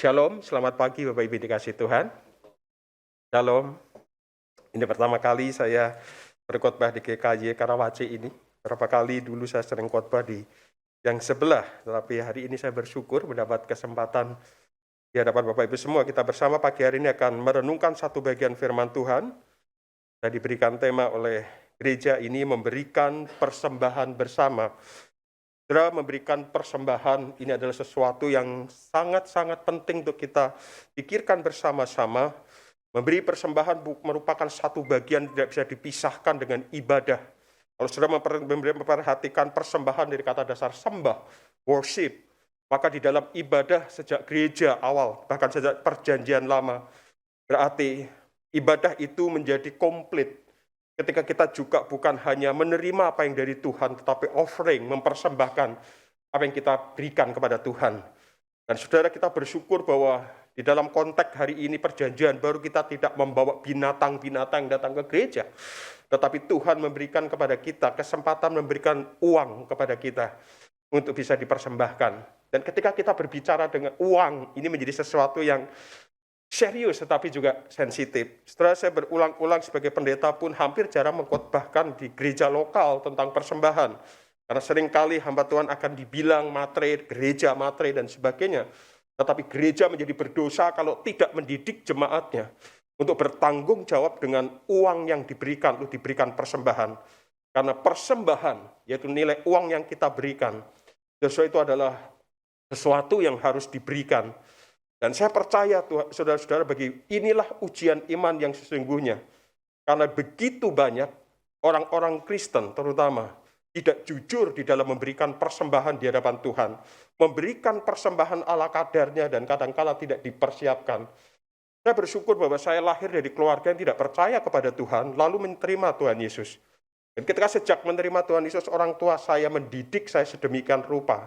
Shalom, selamat pagi Bapak Ibu dikasih Tuhan. Shalom, ini pertama kali saya berkhotbah di GKY Karawaci ini. Berapa kali dulu saya sering khotbah di yang sebelah, tetapi hari ini saya bersyukur mendapat kesempatan di hadapan Bapak Ibu semua. Kita bersama pagi hari ini akan merenungkan satu bagian firman Tuhan. Saya diberikan tema oleh gereja ini memberikan persembahan bersama. Saudara, memberikan persembahan ini adalah sesuatu yang sangat-sangat penting untuk kita pikirkan bersama-sama. Memberi persembahan merupakan satu bagian tidak bisa dipisahkan dengan ibadah. Kalau saudara memperhatikan persembahan dari kata dasar sembah, worship, maka di dalam ibadah sejak gereja awal, bahkan sejak perjanjian lama, berarti ibadah itu menjadi komplit. Ketika kita juga bukan hanya menerima apa yang dari Tuhan, tetapi offering, mempersembahkan apa yang kita berikan kepada Tuhan. Dan saudara, kita bersyukur bahwa di dalam konteks hari ini perjanjian baru kita tidak membawa binatang-binatang datang ke gereja. Tetapi Tuhan memberikan kepada kita kesempatan memberikan uang kepada kita untuk bisa dipersembahkan. Dan ketika kita berbicara dengan uang, ini menjadi sesuatu yang serius tetapi juga sensitif. Setelah saya berulang-ulang sebagai pendeta pun hampir jarang mengkhotbahkan di gereja lokal tentang persembahan. Karena seringkali hamba Tuhan akan dibilang matre, gereja matre dan sebagainya. Tetapi gereja menjadi berdosa kalau tidak mendidik jemaatnya untuk bertanggung jawab dengan uang yang diberikan, untuk diberikan persembahan. Karena persembahan, yaitu nilai uang yang kita berikan, sesuatu itu adalah sesuatu yang harus diberikan. Dan saya percaya saudara-saudara, inilah ujian iman yang sesungguhnya. Karena begitu banyak orang-orang Kristen terutama tidak jujur di dalam memberikan persembahan di hadapan Tuhan. Memberikan persembahan ala kadarnya dan kadang-kala tidak dipersiapkan. Saya bersyukur bahwa saya lahir dari keluarga yang tidak percaya kepada Tuhan, lalu menerima Tuhan Yesus. Dan ketika sejak menerima Tuhan Yesus, orang tua saya mendidik saya sedemikian rupa.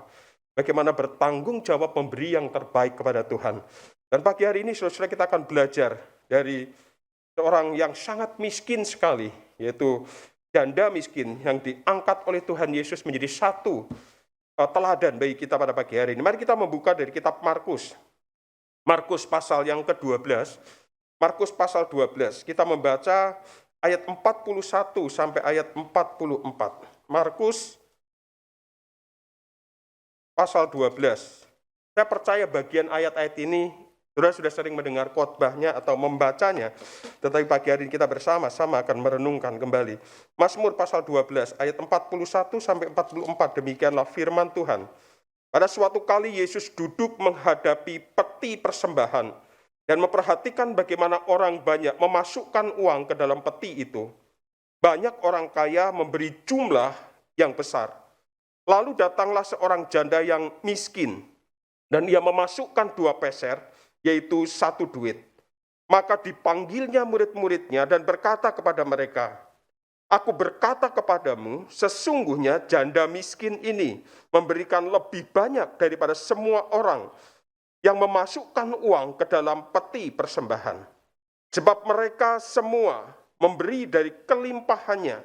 Bagaimana bertanggung jawab memberi yang terbaik kepada Tuhan. Dan pagi hari ini saudara kita akan belajar dari seorang yang sangat miskin sekali, yaitu janda miskin yang diangkat oleh Tuhan Yesus menjadi satu teladan bagi kita pada pagi hari ini. Mari kita membuka dari kitab Markus. Markus pasal yang ke-12. Markus pasal 12. Kita membaca ayat 41 sampai ayat 44. Markus pasal 12. Saya percaya bagian ayat-ayat ini, saudara sudah sering mendengar khotbahnya atau membacanya, tetapi pagi hari ini kita bersama-sama akan merenungkan kembali. Mazmur pasal 12, ayat 41 sampai 44, demikianlah firman Tuhan. Pada suatu kali Yesus duduk menghadapi peti persembahan dan memperhatikan bagaimana orang banyak memasukkan uang ke dalam peti itu. Banyak orang kaya memberi jumlah yang besar. Lalu datanglah seorang janda yang miskin, dan ia memasukkan 2 peser, yaitu 1 duit. Maka dipanggilnya murid-muridnya dan berkata kepada mereka, "Aku berkata kepadamu, sesungguhnya janda miskin ini memberikan lebih banyak daripada semua orang yang memasukkan uang ke dalam peti persembahan. Sebab mereka semua memberi dari kelimpahannya,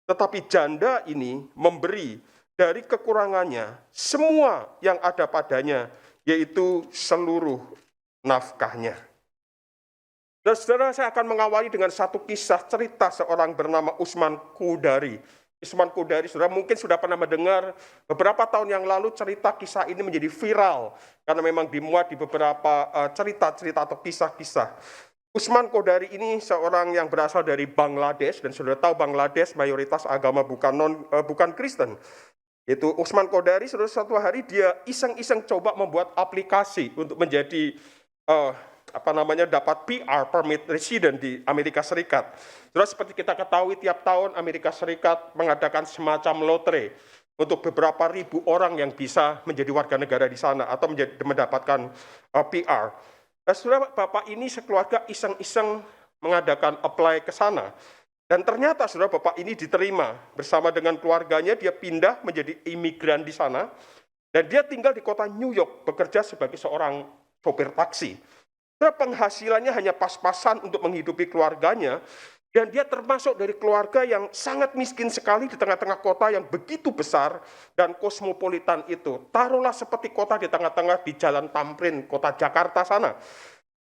tetapi janda ini memberi dari kekurangannya semua yang ada padanya, yaitu seluruh nafkahnya." Saudara, saya akan mengawali dengan satu kisah cerita seorang bernama Usman Kudari. Usman Kudari, saudara mungkin sudah pernah mendengar beberapa tahun yang lalu cerita kisah ini menjadi viral, karena memang dimuat di beberapa cerita-cerita atau kisah-kisah. Usman Kudari ini seorang yang berasal dari Bangladesh, dan saudara tahu Bangladesh mayoritas agama bukan Kristen. Itu Usman Kudari, saudara, suatu hari dia iseng-iseng coba membuat aplikasi untuk menjadi dapat PR, permit resident di Amerika Serikat. Saudara, seperti kita ketahui tiap tahun Amerika Serikat mengadakan semacam lotre untuk beberapa ribu orang yang bisa menjadi warga negara di sana atau mendapatkan PR. Nah, saudara, bapak ini sekeluarga iseng-iseng mengadakan apply ke sana. Dan ternyata saudara, bapak ini diterima bersama dengan keluarganya. Dia pindah menjadi imigran di sana. Dan dia tinggal di kota New York, bekerja sebagai seorang sopir taksi. Saudara, penghasilannya hanya pas-pasan untuk menghidupi keluarganya. Dan dia termasuk dari keluarga yang sangat miskin sekali di tengah-tengah kota yang begitu besar dan kosmopolitan itu. Taruhlah seperti kota di tengah-tengah di Jalan Tamrin, kota Jakarta sana.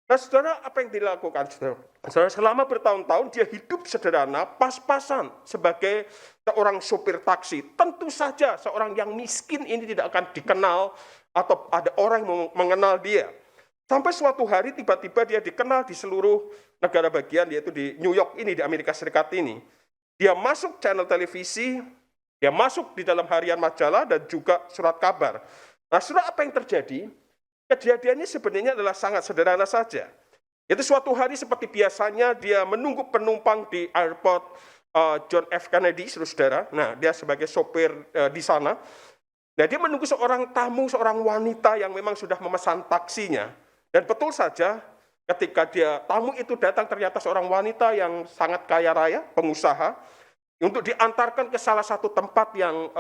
Nah, saudara, apa yang dilakukan? Saudara, selama bertahun-tahun dia hidup sederhana, pas-pasan sebagai seorang sopir taksi. Tentu saja seorang yang miskin ini tidak akan dikenal atau ada orang yang mengenal dia. Sampai suatu hari tiba-tiba dia dikenal di seluruh negara bagian, yaitu di New York ini, di Amerika Serikat ini. Dia masuk channel televisi, dia masuk di dalam harian majalah dan juga surat kabar. Nah, saudara, apa yang terjadi? Kejadiannya sebenarnya adalah sangat sederhana saja. Itu suatu hari seperti biasanya dia menunggu penumpang di airport John F. Kennedy, saudara. Nah, dia sebagai sopir di sana. Nah, dia menunggu seorang tamu, seorang wanita yang memang sudah memesan taksinya. Dan betul saja, ketika tamu itu datang ternyata seorang wanita yang sangat kaya raya, pengusaha, untuk diantarkan ke salah satu tempat yang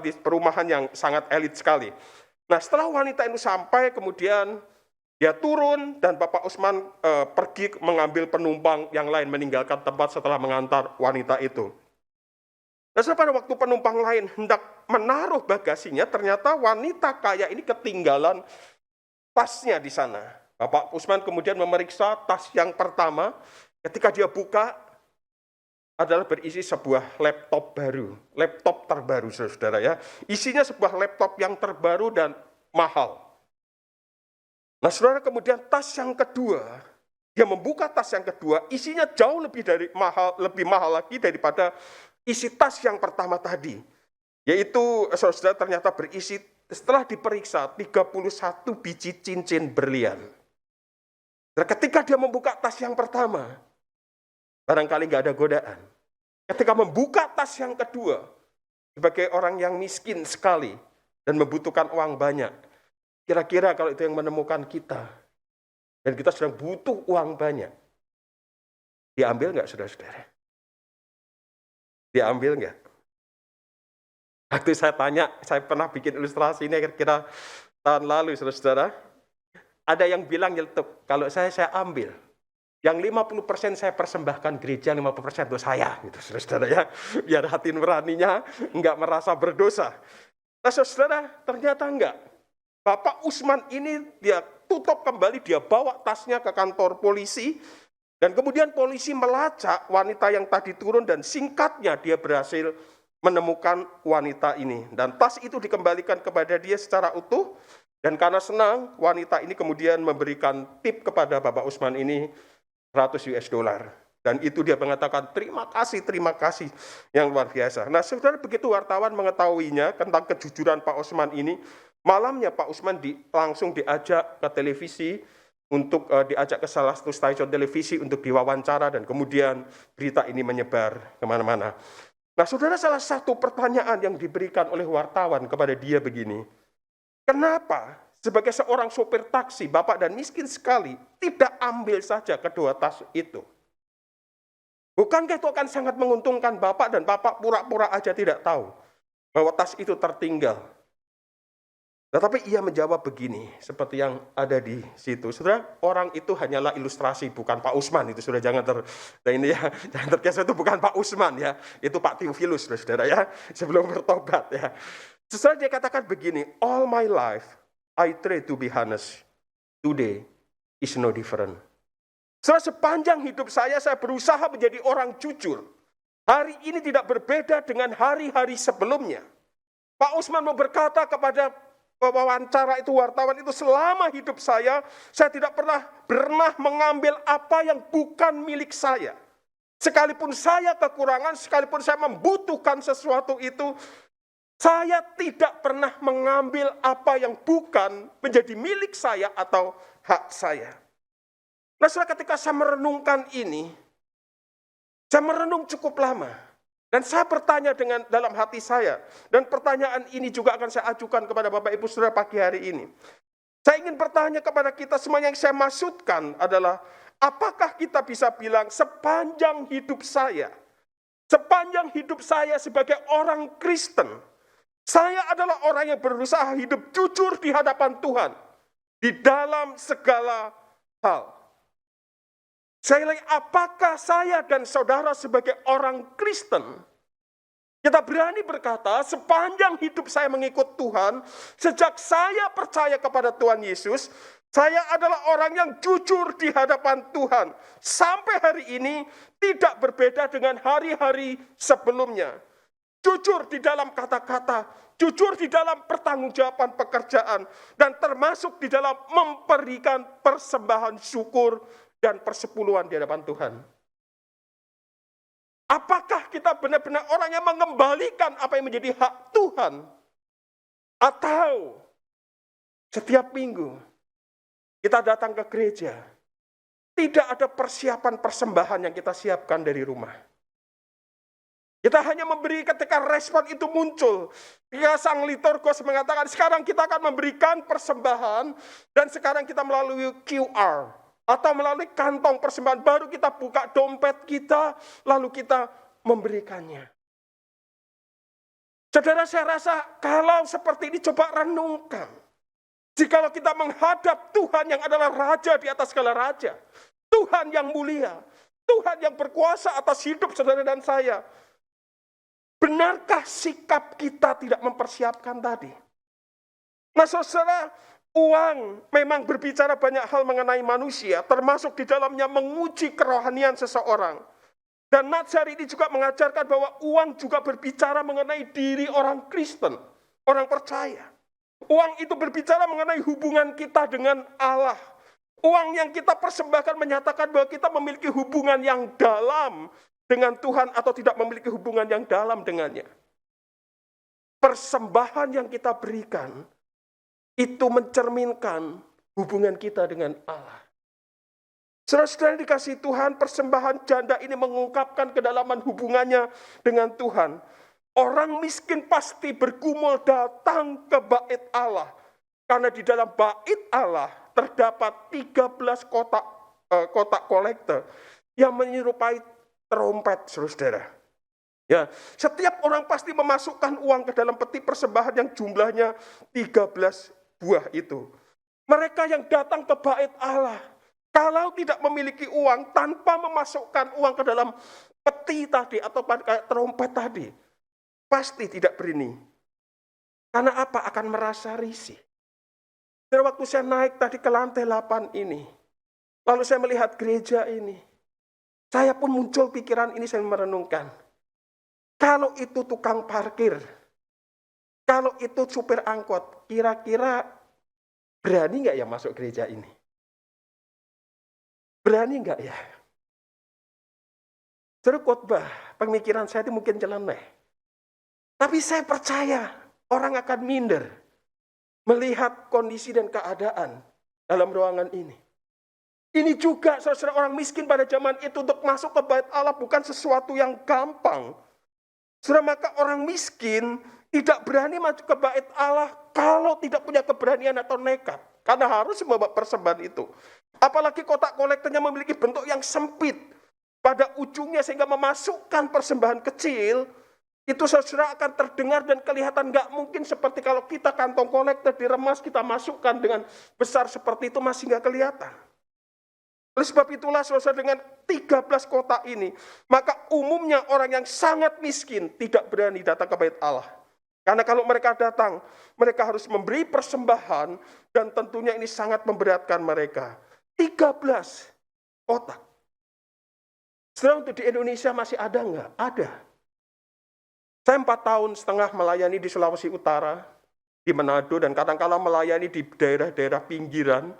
di perumahan yang sangat elit sekali. Nah, setelah wanita itu sampai, kemudian dia turun dan Bapak Usman pergi mengambil penumpang yang lain, meninggalkan tempat setelah mengantar wanita itu. Nah, pada waktu penumpang lain hendak menaruh bagasinya, ternyata wanita kaya ini ketinggalan tasnya di sana. Bapak Usman kemudian memeriksa tas yang pertama. Ketika dia buka, adalah berisi sebuah laptop baru. Laptop terbaru, saudara ya. Isinya sebuah laptop yang terbaru dan mahal. Nah, saudara, kemudian tas yang kedua, dia membuka tas yang kedua, isinya jauh lebih mahal lagi daripada isi tas yang pertama tadi. Yaitu, saudara, ternyata berisi, setelah diperiksa, 31 biji cincin berlian. Nah, ketika dia membuka tas yang pertama, barangkali nggak ada godaan. Ketika membuka tas yang kedua, sebagai orang yang miskin sekali dan membutuhkan uang banyak, kira-kira kalau itu yang menemukan kita, dan kita sedang butuh uang banyak, diambil nggak, saudara-saudara? Diambil nggak? Waktu saya tanya, saya pernah bikin ilustrasi ini kira-kira tahun lalu, saudara-saudara. Ada yang bilang nyeletuk, kalau saya ambil. Yang 50% saya persembahkan gereja, 50% untuk saya. Gitu, saudara-saudara ya. Biar hati nuraninya nggak merasa berdosa. Nah, saudara, ternyata enggak. Bapak Usman ini dia tutup kembali, dia bawa tasnya ke kantor polisi. Dan kemudian polisi melacak wanita yang tadi turun dan singkatnya dia berhasil menemukan wanita ini. Dan tas itu dikembalikan kepada dia secara utuh. Dan karena senang, wanita ini kemudian memberikan tip kepada Bapak Usman ini $100. Dan itu dia mengatakan, terima kasih yang luar biasa. Nah, saudara, begitu wartawan mengetahuinya tentang kejujuran Pak Usman ini, malamnya Pak Usman langsung diajak ke televisi, untuk diajak ke salah satu stasiun televisi untuk diwawancara, dan kemudian berita ini menyebar kemana-mana. Nah, saudara, salah satu pertanyaan yang diberikan oleh wartawan kepada dia begini, kenapa sebagai seorang sopir taksi, Bapak dan miskin sekali, tidak ambil saja kedua tas itu? Bukankah itu akan sangat menguntungkan Bapak, dan Bapak pura-pura aja tidak tahu bahwa tas itu tertinggal? Tetapi ia menjawab begini, seperti yang ada di situ. Saudara, orang itu hanyalah ilustrasi, bukan Pak Usman. Itu sudah jangan jangan terkesan itu bukan Pak Usman ya. Itu Pak Theophilus, saudara ya, sebelum bertobat ya. Saudara, dia katakan begini, all my life I try to be honest. Today is no different. Saudara, sepanjang hidup saya berusaha menjadi orang jujur. Hari ini tidak berbeda dengan hari-hari sebelumnya. Pak Usman mau berkata kepada wawancara itu, wartawan itu, selama hidup saya tidak pernah mengambil apa yang bukan milik saya. Sekalipun saya kekurangan, sekalipun saya membutuhkan sesuatu itu, saya tidak pernah mengambil apa yang bukan menjadi milik saya atau hak saya. Nah, saudara, ketika saya merenungkan ini, saya merenung cukup lama. Dan saya bertanya dalam hati saya, dan pertanyaan ini juga akan saya ajukan kepada Bapak Ibu Saudara pagi hari ini. Saya ingin bertanya kepada kita semuanya, yang saya maksudkan adalah, apakah kita bisa bilang sepanjang hidup saya sebagai orang Kristen, saya adalah orang yang berusaha hidup jujur di hadapan Tuhan, di dalam segala hal. Saya lagi, apakah saya dan saudara sebagai orang Kristen, kita berani berkata, sepanjang hidup saya mengikut Tuhan, sejak saya percaya kepada Tuhan Yesus, saya adalah orang yang jujur di hadapan Tuhan. Sampai hari ini tidak berbeda dengan hari-hari sebelumnya. Jujur di dalam kata-kata, jujur di dalam pertanggungjawaban pekerjaan, dan termasuk di dalam memberikan persembahan syukur dan persepuluhan di hadapan Tuhan. Apakah kita benar-benar orang yang mengembalikan apa yang menjadi hak Tuhan? Atau setiap minggu kita datang ke gereja, tidak ada persiapan persembahan yang kita siapkan dari rumah. Kita hanya memberi ketika respon itu muncul. Ketika sang liturgos mengatakan, sekarang kita akan memberikan persembahan, dan sekarang kita melalui QR, atau melalui kantong persembahan, baru kita buka dompet kita, lalu kita memberikannya. Saudara, saya rasa kalau seperti ini coba renungkan. Jikalau kita menghadap Tuhan yang adalah Raja di atas segala Raja, Tuhan yang mulia, Tuhan yang berkuasa atas hidup saudara dan saya, benarkah sikap kita tidak mempersiapkan tadi? Nah saudara, uang memang berbicara banyak hal mengenai manusia, termasuk di dalamnya menguji kerohanian seseorang. Dan nats hari ini juga mengajarkan bahwa uang juga berbicara mengenai diri orang Kristen, orang percaya. Uang itu berbicara mengenai hubungan kita dengan Allah. Uang yang kita persembahkan menyatakan bahwa kita memiliki hubungan yang dalam dengan Tuhan atau tidak memiliki hubungan yang dalam dengannya. Persembahan yang kita berikan itu mencerminkan hubungan kita dengan Allah. Saudara-saudara dikasih Tuhan, persembahan janda ini mengungkapkan kedalaman hubungannya dengan Tuhan. Orang miskin pasti bergumul datang ke bait Allah. Karena di dalam bait Allah terdapat 13 kotak kolektor yang menyerupai trompet, saudara. Ya, setiap orang pasti memasukkan uang ke dalam peti persembahan yang jumlahnya 13 buah itu. Mereka yang datang ke bait Allah, kalau tidak memiliki uang, tanpa memasukkan uang ke dalam peti tadi atau kayak trompet tadi, pasti tidak berani. Karena apa? Akan merasa risih. Dan waktu saya naik tadi ke lantai 8 ini, lalu saya melihat gereja ini, saya pun muncul pikiran ini, saya merenungkan. Kalau itu tukang parkir, kalau itu supir angkot, kira-kira berani nggak ya masuk gereja ini? Berani nggak ya? Terus khotbah, pemikiran saya itu mungkin nyeleneh. Tapi saya percaya orang akan minder melihat kondisi dan keadaan dalam ruangan ini. Ini juga saudara orang miskin pada zaman itu untuk masuk ke bait Allah bukan sesuatu yang gampang. Saudara, maka orang miskin tidak berani masuk ke bait Allah kalau tidak punya keberanian atau nekat. Karena harus membawa persembahan itu. Apalagi kotak kolektornya memiliki bentuk yang sempit pada ujungnya sehingga memasukkan persembahan kecil, itu saudara akan terdengar dan kelihatan nggak mungkin seperti kalau kita kantong kolektor diremas, kita masukkan dengan besar seperti itu masih nggak kelihatan. Oleh sebab itulah saudara dengan 13 kotak ini, maka umumnya orang yang sangat miskin tidak berani datang ke bait Allah. Karena kalau mereka datang, mereka harus memberi persembahan dan tentunya ini sangat memberatkan mereka. 13 kotak. Setelah untuk di Indonesia masih ada nggak? Ada. Saya 4,5 tahun melayani di Sulawesi Utara, di Manado, dan kadang-kala melayani di daerah-daerah pinggiran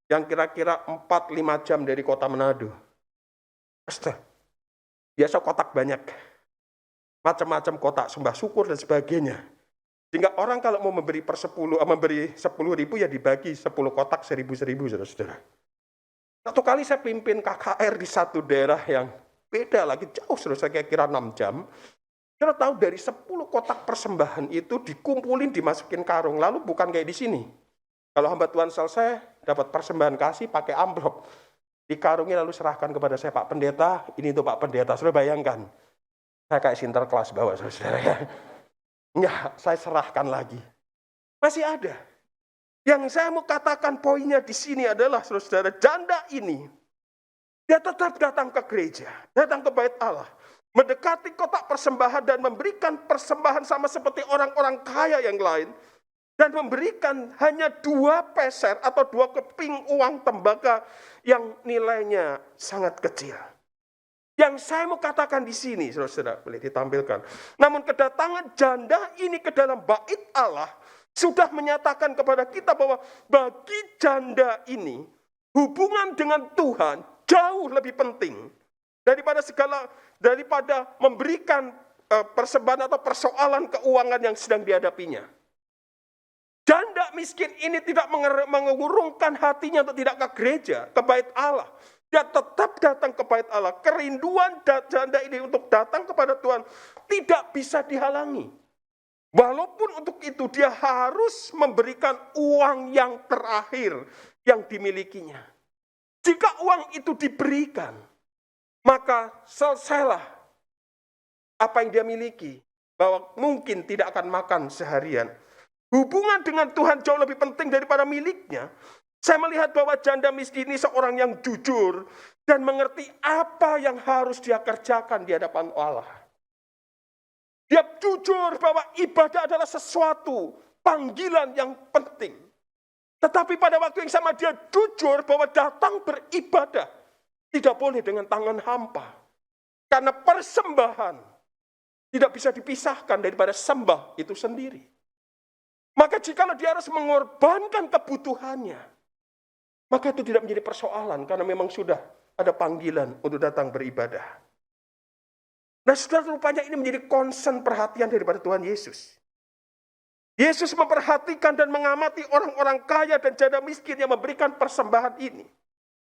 yang kira-kira 4-5 jam dari kota Manado. Biasa kotak banyak. Macam-macam kotak, sembah syukur dan sebagainya. Sehingga orang kalau mau memberi 10.000 ya dibagi 10 kotak 1.000, saudara-saudara. Satu kali saya pimpin KKR di satu daerah yang beda lagi, jauh saudara, saya kira 6 jam. Saudara tahu dari 10 kotak persembahan itu dikumpulin, dimasukin karung, lalu bukan kayak di sini. Kalau hamba Tuhan selesai, dapat persembahan kasih pakai amplop. Dikarungi lalu serahkan kepada saya, Pak Pendeta, ini untuk Pak Pendeta. Saudara bayangkan, saya kayak sinterklas bawa saudara ya. Enggak, saya serahkan lagi. Masih ada. Yang saya mau katakan poinnya di sini adalah saudara, janda ini Dia tetap datang ke gereja, datang ke bait Allah, mendekati kotak persembahan dan memberikan persembahan sama seperti orang-orang kaya yang lain, dan memberikan hanya 2 peser atau 2 keping uang tembaga yang nilainya sangat kecil. Yang saya mau katakan di sini, saudara-saudara, boleh ditampilkan. Namun kedatangan janda ini ke dalam bait Allah sudah menyatakan kepada kita bahwa bagi janda ini, hubungan dengan Tuhan jauh lebih penting daripada memberikan persembahan atau persoalan keuangan yang sedang dihadapinya. Janda miskin ini tidak mengurungkan hatinya untuk tidak ke gereja, ke bait Allah. Dia tetap datang ke bait Allah. Kerinduan janda ini untuk datang kepada Tuhan tidak bisa dihalangi. Walaupun untuk itu dia harus memberikan uang yang terakhir yang dimilikinya. Jika uang itu diberikan, maka selesailah apa yang dia miliki. Bahwa mungkin tidak akan makan seharian. Hubungan dengan Tuhan jauh lebih penting daripada miliknya. Saya melihat bahwa janda miskin ini seorang yang jujur dan mengerti apa yang harus dia kerjakan di hadapan Allah. Dia jujur bahwa ibadah adalah sesuatu panggilan yang penting. Tetapi pada waktu yang sama dia jujur bahwa datang beribadah tidak boleh dengan tangan hampa. Karena persembahan tidak bisa dipisahkan daripada sembah itu sendiri. Maka jikalau dia harus mengorbankan kebutuhannya, maka itu tidak menjadi persoalan karena memang sudah ada panggilan untuk datang beribadah. Nah, saudara, rupanya ini menjadi concern perhatian daripada Tuhan Yesus. Yesus memperhatikan dan mengamati orang-orang kaya dan janda miskin yang memberikan persembahan ini.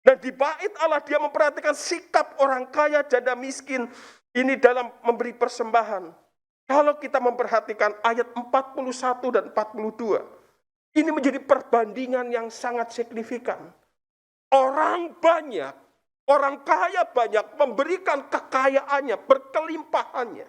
Dan di bait Allah dia memperhatikan sikap orang kaya, janda miskin ini dalam memberi persembahan. Kalau kita memperhatikan ayat 41 dan 42, ini menjadi perbandingan yang sangat signifikan. Orang banyak, orang kaya banyak memberikan kekayaannya, berkelimpahannya.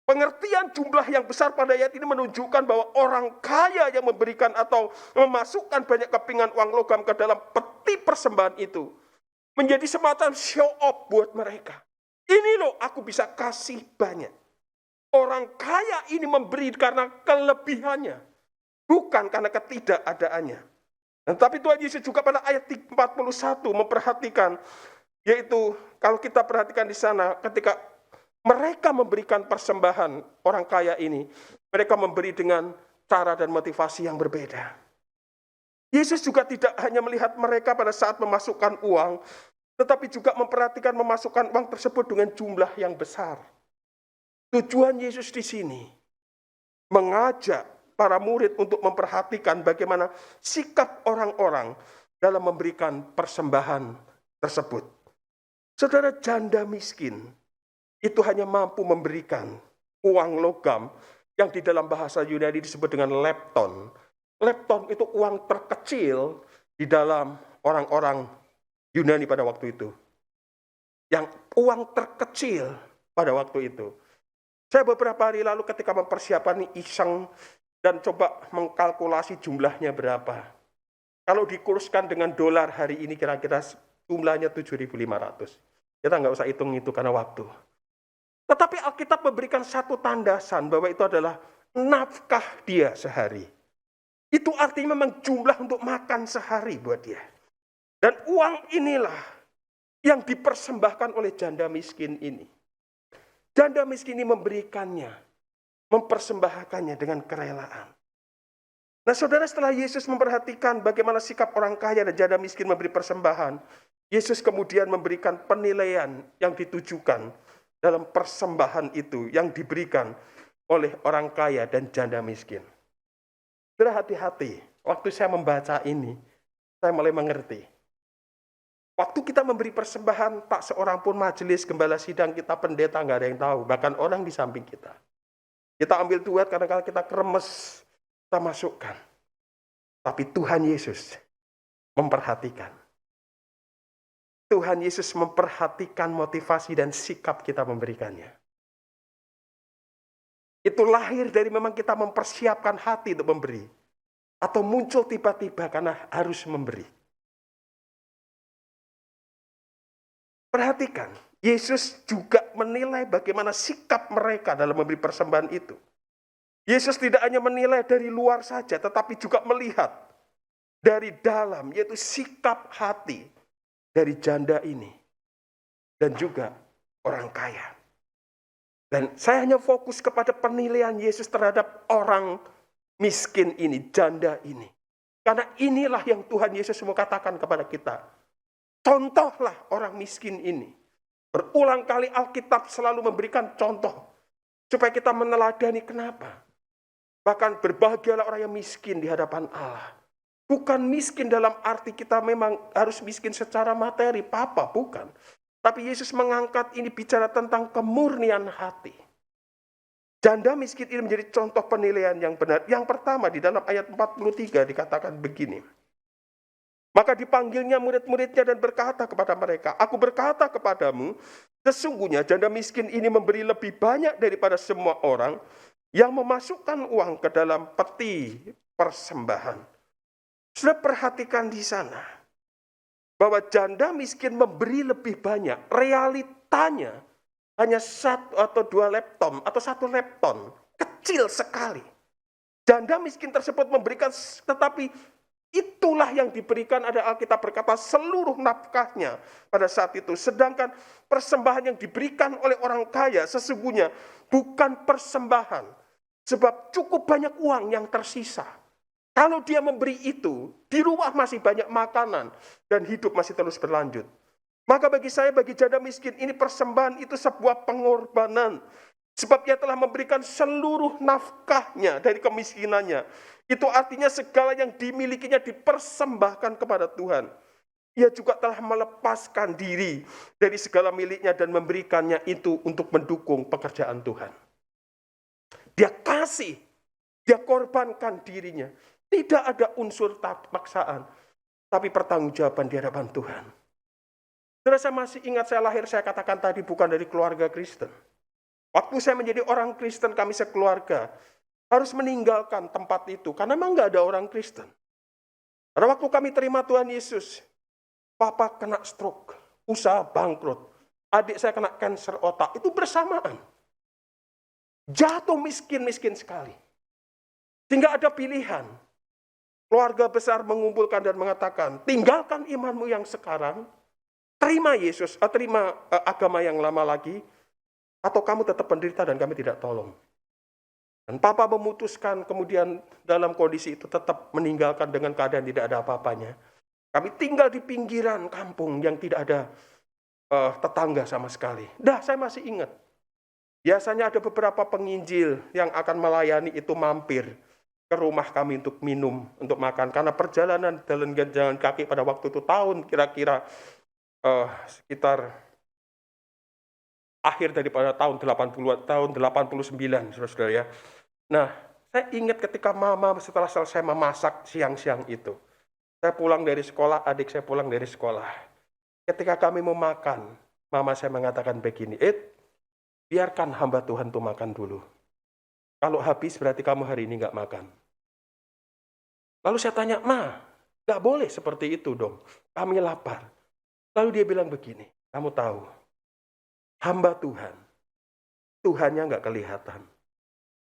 Pengertian jumlah yang besar pada ayat ini menunjukkan bahwa orang kaya yang memberikan atau memasukkan banyak kepingan uang logam ke dalam peti persembahan itu menjadi semacam show off buat mereka. Ini loh aku bisa kasih banyak. Orang kaya ini memberi karena kelebihannya, bukan karena ketidakadaannya. Tapi Tuhan Yesus juga pada ayat 41 memperhatikan, yaitu kalau kita perhatikan di sana ketika mereka memberikan persembahan orang kaya ini, mereka memberi dengan cara dan motivasi yang berbeda. Yesus juga tidak hanya melihat mereka pada saat memasukkan uang, tetapi juga memperhatikan memasukkan uang tersebut dengan jumlah yang besar. Tujuan Yesus di sini mengajak para murid untuk memperhatikan bagaimana sikap orang-orang dalam memberikan persembahan tersebut. Saudara, janda miskin itu hanya mampu memberikan uang logam yang di dalam bahasa Yunani disebut dengan lepton. Lepton itu uang terkecil di dalam orang-orang Yunani pada waktu itu. Yang uang terkecil pada waktu itu. Saya beberapa hari lalu ketika mempersiapkan iseng dan coba mengkalkulasi jumlahnya berapa. Kalau dikurskan dengan dolar hari ini kira-kira jumlahnya 7.500. Kita nggak usah hitung itu karena waktu. Tetapi Alkitab memberikan satu tandasan bahwa itu adalah nafkah dia sehari. Itu artinya memang jumlah untuk makan sehari buat dia. Dan uang inilah yang dipersembahkan oleh janda miskin ini. Janda miskin ini memberikannya, mempersembahkannya dengan kerelaan. Nah, saudara, setelah Yesus memperhatikan bagaimana sikap orang kaya dan janda miskin memberi persembahan, Yesus kemudian memberikan penilaian yang ditujukan dalam persembahan itu yang diberikan oleh orang kaya dan janda miskin. Saudara, hati-hati. Waktu saya membaca ini, saya mulai mengerti. Waktu kita memberi persembahan, tak seorang pun majelis, gembala sidang kita, pendeta, nggak ada yang tahu. Bahkan orang di samping kita. Kita ambil duit karena kalau kita kremes, kita masukkan. Tapi Tuhan Yesus memperhatikan. Tuhan Yesus memperhatikan motivasi dan sikap kita memberikannya. Itu lahir dari memang kita mempersiapkan hati untuk memberi. Atau muncul tiba-tiba karena harus memberi. Perhatikan, Yesus juga menilai bagaimana sikap mereka dalam memberi persembahan itu. Yesus tidak hanya menilai dari luar saja, tetapi juga melihat dari dalam, yaitu sikap hati dari janda ini. Dan juga orang kaya. Dan saya hanya fokus kepada penilaian Yesus terhadap orang miskin ini, janda ini. Karena inilah yang Tuhan Yesus mau katakan kepada kita. Contohlah orang miskin ini. Berulang kali Alkitab selalu memberikan contoh. Supaya kita meneladani kenapa. Bahkan berbahagialah orang yang miskin di hadapan Allah. Bukan miskin dalam arti kita memang harus miskin secara materi, bukan. Tapi Yesus mengangkat ini bicara tentang kemurnian hati. Janda miskin ini menjadi contoh penilaian yang benar. Yang pertama di dalam ayat 43 dikatakan begini. Maka dipanggilnya murid-muridnya dan berkata kepada mereka, aku berkata kepadamu, sesungguhnya janda miskin ini memberi lebih banyak daripada semua orang yang memasukkan uang ke dalam peti persembahan. Sudah perhatikan di sana, bahwa janda miskin memberi lebih banyak. Realitanya hanya 1 atau 2 lepton atau 1 lepton. Kecil sekali. Janda miskin tersebut memberikan, tetapi itulah yang diberikan, ada Alkitab berkata seluruh nafkahnya pada saat itu. Sedangkan persembahan yang diberikan oleh orang kaya sesungguhnya bukan persembahan. Sebab cukup banyak uang yang tersisa. Kalau dia memberi itu, di rumah masih banyak makanan dan hidup masih terus berlanjut. Maka bagi saya, bagi janda miskin ini persembahan itu sebuah pengorbanan. Sebab ia telah memberikan seluruh nafkahnya dari kemiskinannya. Itu artinya segala yang dimilikinya dipersembahkan kepada Tuhan. Ia juga telah melepaskan diri dari segala miliknya dan memberikannya itu untuk mendukung pekerjaan Tuhan. Dia kasih, dia korbankan dirinya. Tidak ada unsur paksaan, tapi pertanggungjawaban di hadapan Tuhan. Saudara, saya masih ingat saya lahir, saya katakan tadi bukan dari keluarga Kristen. Waktu saya menjadi orang Kristen, kami sekeluarga harus meninggalkan tempat itu, karena memang nggak ada orang Kristen. Pada waktu kami terima Tuhan Yesus, papa kena stroke, usaha bangkrut, adik saya kena kanker otak, itu bersamaan. Jatuh miskin sekali. Sehingga ada pilihan. Keluarga besar mengumpulkan dan mengatakan, tinggalkan imanmu yang sekarang, terima Yesus, terima agama yang lama lagi, atau kamu tetap penderita dan kami tidak tolong. Dan papa memutuskan kemudian dalam kondisi itu tetap meninggalkan dengan keadaan tidak ada apa-apanya. Kami tinggal di pinggiran kampung yang tidak ada tetangga sama sekali. Saya masih ingat. Biasanya ada beberapa penginjil yang akan melayani itu mampir ke rumah kami untuk minum, untuk makan. Karena perjalanan jalan kaki pada waktu itu tahun kira-kira sekitar akhir daripada tahun 80, tahun 89, saudara-saudara ya. Nah, saya ingat ketika mama setelah selesai memasak siang-siang itu. Saya pulang dari sekolah, adik saya pulang dari sekolah. Ketika kami mau makan, mama saya mengatakan begini, biarkan hamba Tuhan tuh makan dulu. Kalau habis berarti kamu hari ini nggak makan. Lalu saya tanya, Ma, nggak boleh seperti itu dong. Kami lapar. Lalu dia bilang begini, kamu tahu, hamba Tuhan, Tuhannya nggak kelihatan.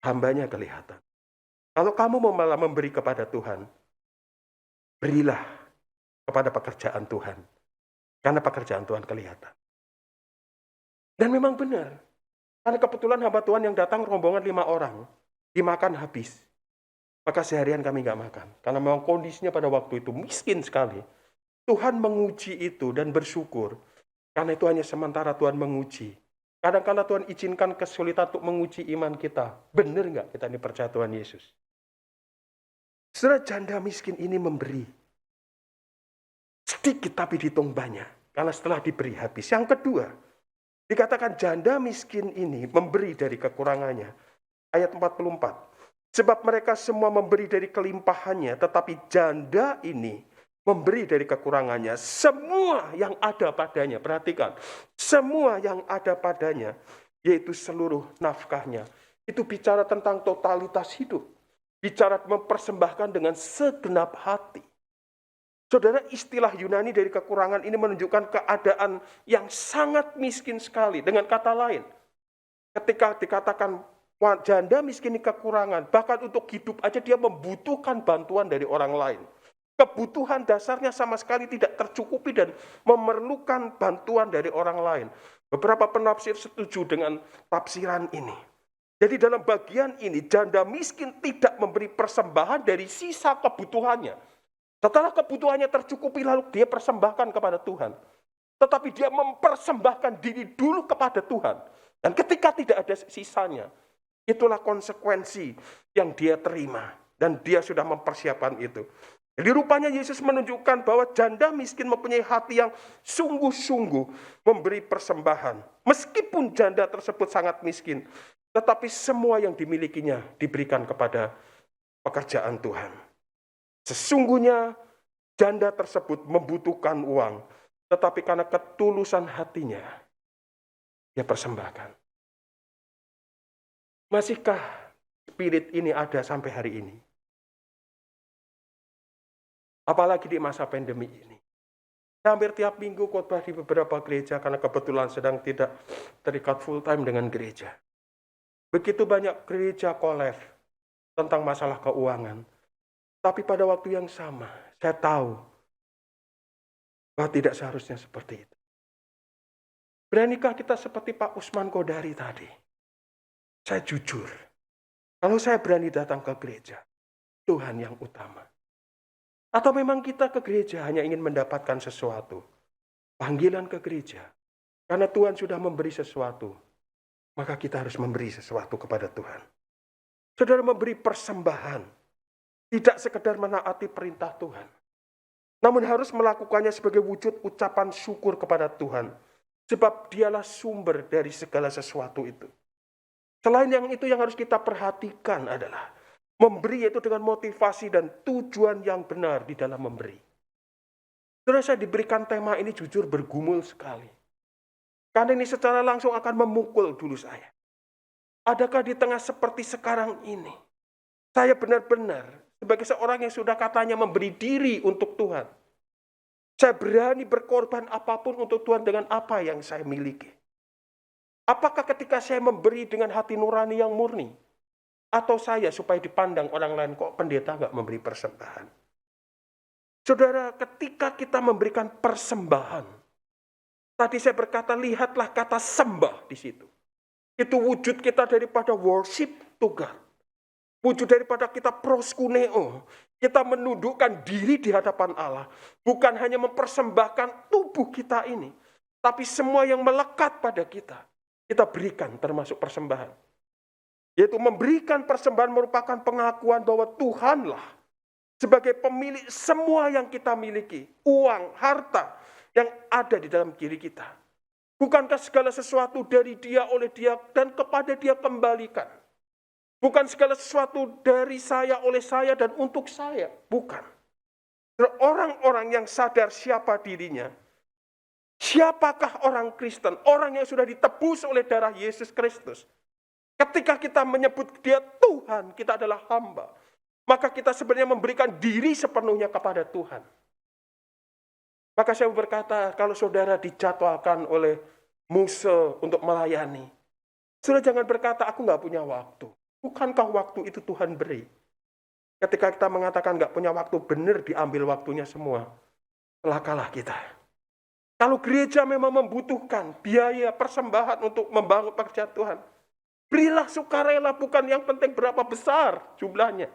Hambanya kelihatan. Kalau kamu mau malah memberi kepada Tuhan, berilah kepada pekerjaan Tuhan. Karena pekerjaan Tuhan kelihatan. Dan memang benar. Karena kebetulan hamba Tuhan yang datang rombongan 5 orang, dimakan habis. Maka seharian kami nggak makan. Karena memang kondisinya pada waktu itu miskin sekali. Tuhan menguji itu dan bersyukur. Karena itu hanya sementara Tuhan menguji. Kadang-kadang Tuhan izinkan kesulitan untuk menguji iman kita. Benar nggak kita ini percaya Tuhan Yesus? Saudara, janda miskin ini memberi. Sedikit tapi dihitung banyak. Karena setelah diberi habis. Yang kedua, dikatakan janda miskin ini memberi dari kekurangannya. Ayat 44. Sebab mereka semua memberi dari kelimpahannya, tetapi janda ini memberi dari kekurangannya. Semua yang ada padanya, perhatikan. Semua yang ada padanya, yaitu seluruh nafkahnya. Itu bicara tentang totalitas hidup. Bicara mempersembahkan dengan segenap hati. Saudara, istilah Yunani dari kekurangan ini menunjukkan keadaan yang sangat miskin sekali. Dengan kata lain, ketika dikatakan janda miskin ini kekurangan, bahkan untuk hidup aja dia membutuhkan bantuan dari orang lain. Kebutuhan dasarnya sama sekali tidak tercukupi dan memerlukan bantuan dari orang lain. Beberapa penafsir setuju dengan tafsiran ini. Jadi dalam bagian ini, janda miskin tidak memberi persembahan dari sisa kebutuhannya. Setelah kebutuhannya tercukupi, lalu dia persembahkan kepada Tuhan. Tetapi dia mempersembahkan diri dulu kepada Tuhan. Dan ketika tidak ada sisanya, itulah konsekuensi yang dia terima. Dan dia sudah mempersiapkan itu. Jadi rupanya Yesus menunjukkan bahwa janda miskin mempunyai hati yang sungguh-sungguh memberi persembahan. Meskipun janda tersebut sangat miskin, tetapi semua yang dimilikinya diberikan kepada pekerjaan Tuhan. Sesungguhnya janda tersebut membutuhkan uang, tetapi karena ketulusan hatinya, dia persembahkan. Masihkah spirit ini ada sampai hari ini? Apalagi di masa pandemi ini. Hampir tiap minggu khotbah di beberapa gereja karena kebetulan sedang tidak terikat full time dengan gereja. Begitu banyak gereja kolab tentang masalah keuangan. Tapi pada waktu yang sama, saya tahu bahwa tidak seharusnya seperti itu. Beranikah kita seperti Pak Usman Kodari tadi? Saya jujur, kalau saya berani datang ke gereja, Tuhan yang utama. Atau memang kita ke gereja hanya ingin mendapatkan sesuatu, panggilan ke gereja, karena Tuhan sudah memberi sesuatu, maka kita harus memberi sesuatu kepada Tuhan. Saudara, memberi persembahan, tidak sekedar menaati perintah Tuhan, namun harus melakukannya sebagai wujud ucapan syukur kepada Tuhan, sebab dialah sumber dari segala sesuatu itu. Selain yang itu, yang harus kita perhatikan adalah memberi itu dengan motivasi dan tujuan yang benar di dalam memberi. Terus saya diberikan tema ini jujur bergumul sekali. Karena ini secara langsung akan memukul dulu saya. Adakah di tengah seperti sekarang ini, saya benar-benar sebagai seorang yang sudah katanya memberi diri untuk Tuhan, saya berani berkorban apapun untuk Tuhan dengan apa yang saya miliki? Apakah ketika saya memberi dengan hati nurani yang murni? Atau saya supaya dipandang orang lain, kok pendeta nggak memberi persembahan? Saudara, ketika kita memberikan persembahan, tadi saya berkata, lihatlah kata sembah di situ. Itu wujud kita daripada worship to God. Wujud daripada kita proskuneo. Kita menundukkan diri di hadapan Allah. Bukan hanya mempersembahkan tubuh kita ini, tapi semua yang melekat pada kita, kita berikan termasuk persembahan. Yaitu memberikan persembahan merupakan pengakuan bahwa Tuhanlah sebagai pemilik semua yang kita miliki. Uang, harta yang ada di dalam diri kita. Bukankah segala sesuatu dari Dia, oleh Dia, dan kepada Dia kembalikan? Bukan segala sesuatu dari saya, oleh saya, dan untuk saya. Bukan. Orang-orang yang sadar siapa dirinya. Siapakah orang Kristen? Orang yang sudah ditebus oleh darah Yesus Kristus. Ketika kita menyebut Dia Tuhan, kita adalah hamba. Maka kita sebenarnya memberikan diri sepenuhnya kepada Tuhan. Maka saya berkata, kalau saudara dijadwalkan oleh musuh untuk melayani, saudara jangan berkata, aku nggak punya waktu. Bukankah waktu itu Tuhan beri? Ketika kita mengatakan nggak punya waktu, benar diambil waktunya semua. Celakalah kita. Kalau gereja memang membutuhkan biaya persembahan untuk membangun pekerjaan Tuhan, berilah sukarela, bukan yang penting berapa besar jumlahnya.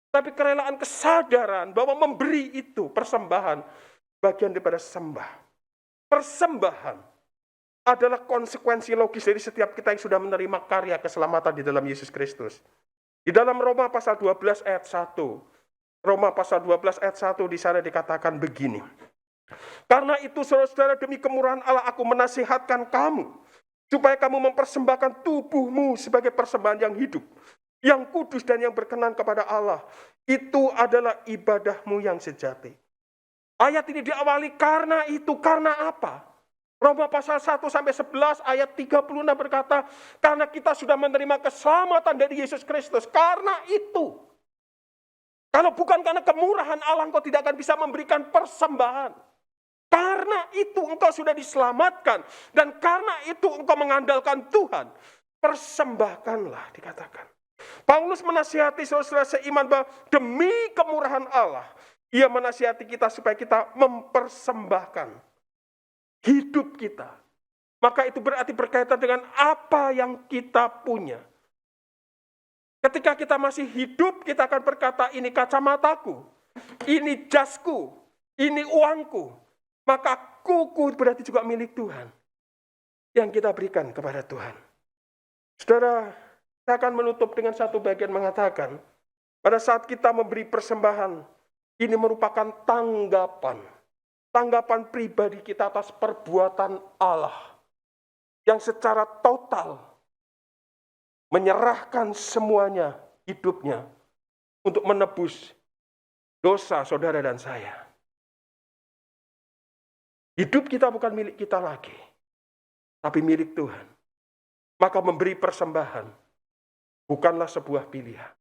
Tapi kerelaan kesadaran bahwa memberi itu persembahan, bagian daripada sembah. Persembahan adalah konsekuensi logis dari setiap kita yang sudah menerima karya keselamatan di dalam Yesus Kristus. Di dalam Roma pasal 12 ayat 1. Roma pasal 12 ayat 1 di sana dikatakan begini. Karena itu saudara-saudara, demi kemurahan Allah aku menasihatkan kamu, supaya kamu mempersembahkan tubuhmu sebagai persembahan yang hidup, yang kudus dan yang berkenan kepada Allah. Itu adalah ibadahmu yang sejati. Ayat ini diawali karena itu. Karena apa? Roma pasal 1-11 ayat 36 berkata, karena kita sudah menerima keselamatan dari Yesus Kristus. Karena itu. Kalau bukan karena kemurahan Allah, engkau tidak akan bisa memberikan persembahan. Karena itu engkau sudah diselamatkan. Dan karena itu engkau mengandalkan Tuhan. Persembahkanlah, dikatakan. Paulus menasihati saudara seiman bahwa demi kemurahan Allah, ia menasihati kita supaya kita mempersembahkan hidup kita. Maka itu berarti berkaitan dengan apa yang kita punya. Ketika kita masih hidup, kita akan berkata, ini kacamataku, ini jasku, ini uangku. Maka kuku berarti juga milik Tuhan. Yang kita berikan kepada Tuhan. Saudara, saya akan menutup dengan satu bagian mengatakan, pada saat kita memberi persembahan, ini merupakan tanggapan. Tanggapan pribadi kita atas perbuatan Allah. Yang secara total menyerahkan semuanya hidupnya untuk menebus dosa saudara dan saya. Hidup kita bukan milik kita lagi, tapi milik Tuhan. Maka memberi persembahan bukanlah sebuah pilihan.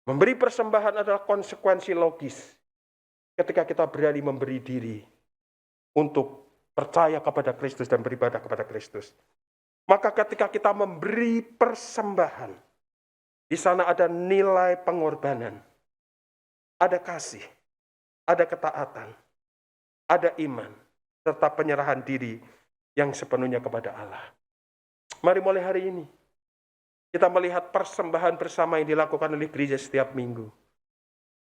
Memberi persembahan adalah konsekuensi logis ketika kita berani memberi diri untuk percaya kepada Kristus dan beribadah kepada Kristus. Maka ketika kita memberi persembahan, di sana ada nilai pengorbanan, ada kasih, ada ketaatan, ada iman, serta penyerahan diri yang sepenuhnya kepada Allah. Mari mulai hari ini, kita melihat persembahan bersama yang dilakukan oleh gereja setiap minggu.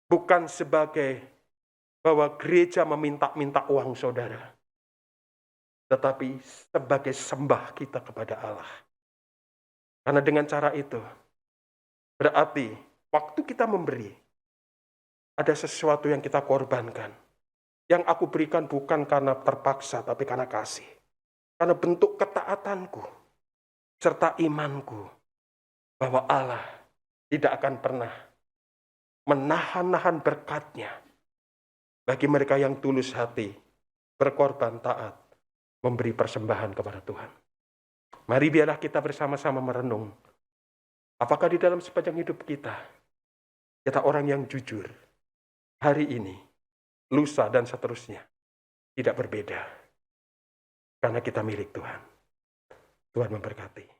Bukan sebagai bahwa gereja meminta-minta uang saudara, tetapi sebagai sembah kita kepada Allah. Karena dengan cara itu, berarti waktu kita memberi, ada sesuatu yang kita korbankan. Yang aku berikan bukan karena terpaksa, tapi karena kasih. Karena bentuk ketaatanku, serta imanku, bahwa Allah tidak akan pernah menahan-nahan berkat-Nya bagi mereka yang tulus hati, berkorban taat, memberi persembahan kepada Tuhan. Mari biarlah kita bersama-sama merenung. Apakah di dalam sepanjang hidup kita orang yang jujur, hari ini, lusa dan seterusnya, tidak berbeda. Karena kita milik Tuhan. Tuhan memberkati.